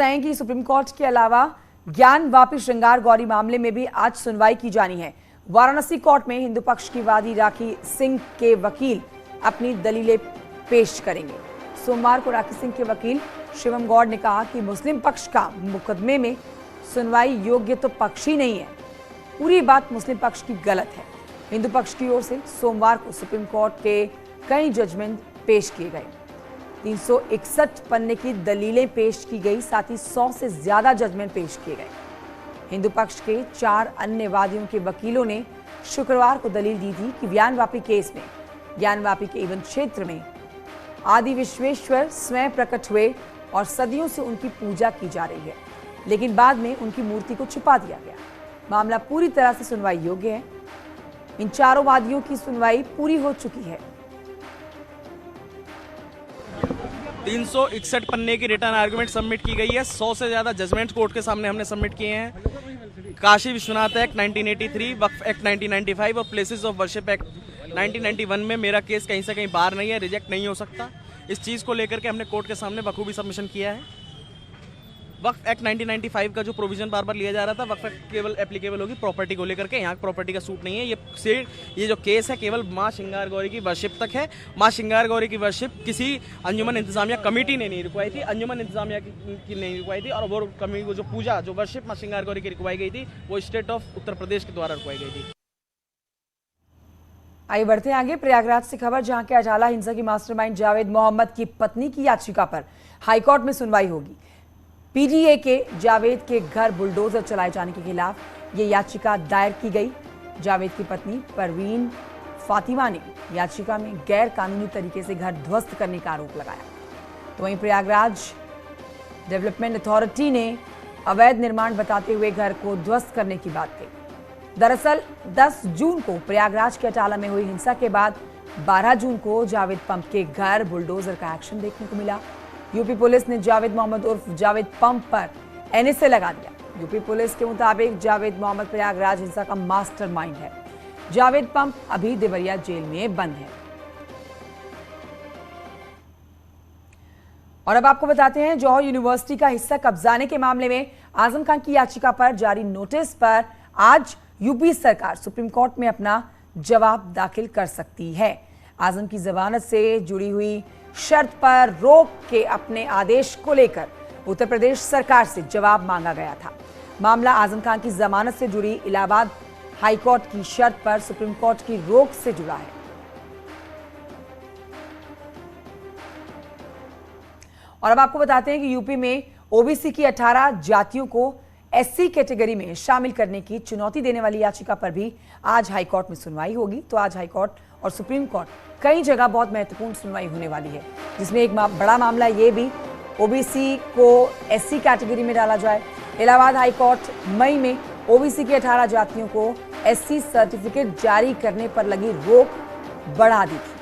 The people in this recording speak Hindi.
हैं कि सुप्रीम कोर्ट के अलावा ज्ञान वापी श्रृंगार गौरी मामले में भी आज सुनवाई की जानी है। वाराणसी कोर्ट में हिंदू पक्ष की वादी राखी सिंह के वकील अपनी दलीलें पेश करेंगे। सोमवार को राखी सिंह के वकील शिवम गौड़ ने कहा कि मुस्लिम पक्ष का मुकदमे में सुनवाई योग्य तो पक्ष ही नहीं है, पूरी बात मुस्लिम पक्ष की गलत है। हिंदू पक्ष की ओर से सोमवार को सुप्रीम कोर्ट के कई जजमेंट पेश किए गए। 361 पन्ने की दलीलें पेश की गई, साथ ही 100 से ज्यादा जजमेंट पेश किए गए। हिंदू पक्ष के 4 अन्य वादियों के वकीलों ने शुक्रवार को दलील दी थी कि ज्ञानवापी केस में ज्ञानवापी के इवन क्षेत्र में आदि विश्वेश्वर स्वयं प्रकट हुए और सदियों से उनकी पूजा की जा रही है, लेकिन बाद में उनकी मूर्ति को छुपा दिया गया। मामला पूरी तरह से सुनवाई योग्य है। इन चारों वादियों की सुनवाई पूरी हो चुकी है। 361 पन्ने की रिटर्न आर्गुमेंट सबमिट की गई है। 100 से ज़्यादा जजमेंट कोर्ट के सामने हमने सबमिट किए हैं। काशी विश्वनाथ एक्ट 1983, वक्फ एक्ट 1995 और प्लेसेस ऑफ वर्शिप एक्ट 1991 में मेरा केस कहीं से कहीं बाहर नहीं है, रिजेक्ट नहीं हो सकता। इस चीज़ को लेकर के हमने कोर्ट के सामने बखूबी सबमिशन किया है। वक्फ एक्ट 1995 का जो प्रोविजन बार बार लिया जा रहा था, वक्फ एक्ट केवल एप्लीकेबल होगी प्रॉपर्टी को लेकर के। यहाँ प्रॉपर्टी का सूट नहीं है। ये जो केस है केवल माँ श्रृंगार गौरी की वर्शिप तक है। माँ श्रृंगार गौरी की वर्शिप किसी अंजुमन इंतजामिया कमेटी ने नहीं रुकवाई थी, अंजुमन इंतजामिया की नहीं रुकवाई थी। और वो जो पूजा जो वर्शिप माँ श्रृंगार गौरी की रुकवाई गई थी वो स्टेट ऑफ उत्तर प्रदेश के द्वारा रुकवाई गई थी। आइए बढ़ते हैं आगे। प्रयागराज से खबर, जहां के अजाला हिंसा की मास्टरमाइंड जावेद मोहम्मद की पत्नी की याचिका पर हाईकोर्ट में सुनवाई होगी। पीटीए के जावेद के घर बुलडोजर चलाए जाने के खिलाफ ये याचिका दायर की गई। जावेद की पत्नी परवीन फातिमा ने याचिका में गैर कानूनी तरीके से घर ध्वस्त करने का आरोप लगाया। तो वहीं प्रयागराज डेवलपमेंट अथॉरिटी ने अवैध निर्माण बताते हुए घर को ध्वस्त करने की बात कही। दरअसल 10 जून को प्रयागराज के अटाला में हुई हिंसा के बाद 12 जून को जावेद पंप के घर बुलडोजर का एक्शन देखने को मिला। यूपी पुलिस ने जावेद मोहम्मद उर्फ जावेद पंप पर एनएसए लगा दिया। यूपी पुलिस के मुताबिक जावेद मोहम्मद प्रयागराज हिंसा का मास्टरमाइंड है। जावेद पंप अभी देवरिया जेल में बंद है। और अब आपको बताते हैं, जौहर यूनिवर्सिटी का हिस्सा कब्जाने के मामले में आजम खान की याचिका पर जारी नोटिस पर आज यूपी सरकार सुप्रीम कोर्ट में अपना जवाब दाखिल कर सकती है। आजम की जमानत से जुड़ी हुई शर्त पर रोक के अपने आदेश को लेकर उत्तर प्रदेश सरकार से जवाब मांगा गया था। मामला आजम खान की जमानत से जुड़ी इलाहाबाद हाईकोर्ट की शर्त पर सुप्रीम कोर्ट की रोक से जुड़ा है। और अब आपको बताते हैं कि यूपी में ओबीसी की 18 जातियों को एससी कैटेगरी में शामिल करने की चुनौती देने वाली याचिका पर भी आज हाईकोर्ट में सुनवाई होगी। तो आज हाईकोर्ट और सुप्रीम कोर्ट कई जगह बहुत महत्वपूर्ण सुनवाई होने वाली है, जिसमें एक बड़ा मामला ये भी ओबीसी को एससी कैटेगरी में डाला जाए। इलाहाबाद हाईकोर्ट मई में ओबीसी की 18 जातियों को एससी सर्टिफिकेट जारी करने पर लगी रोक बढ़ा दी थी।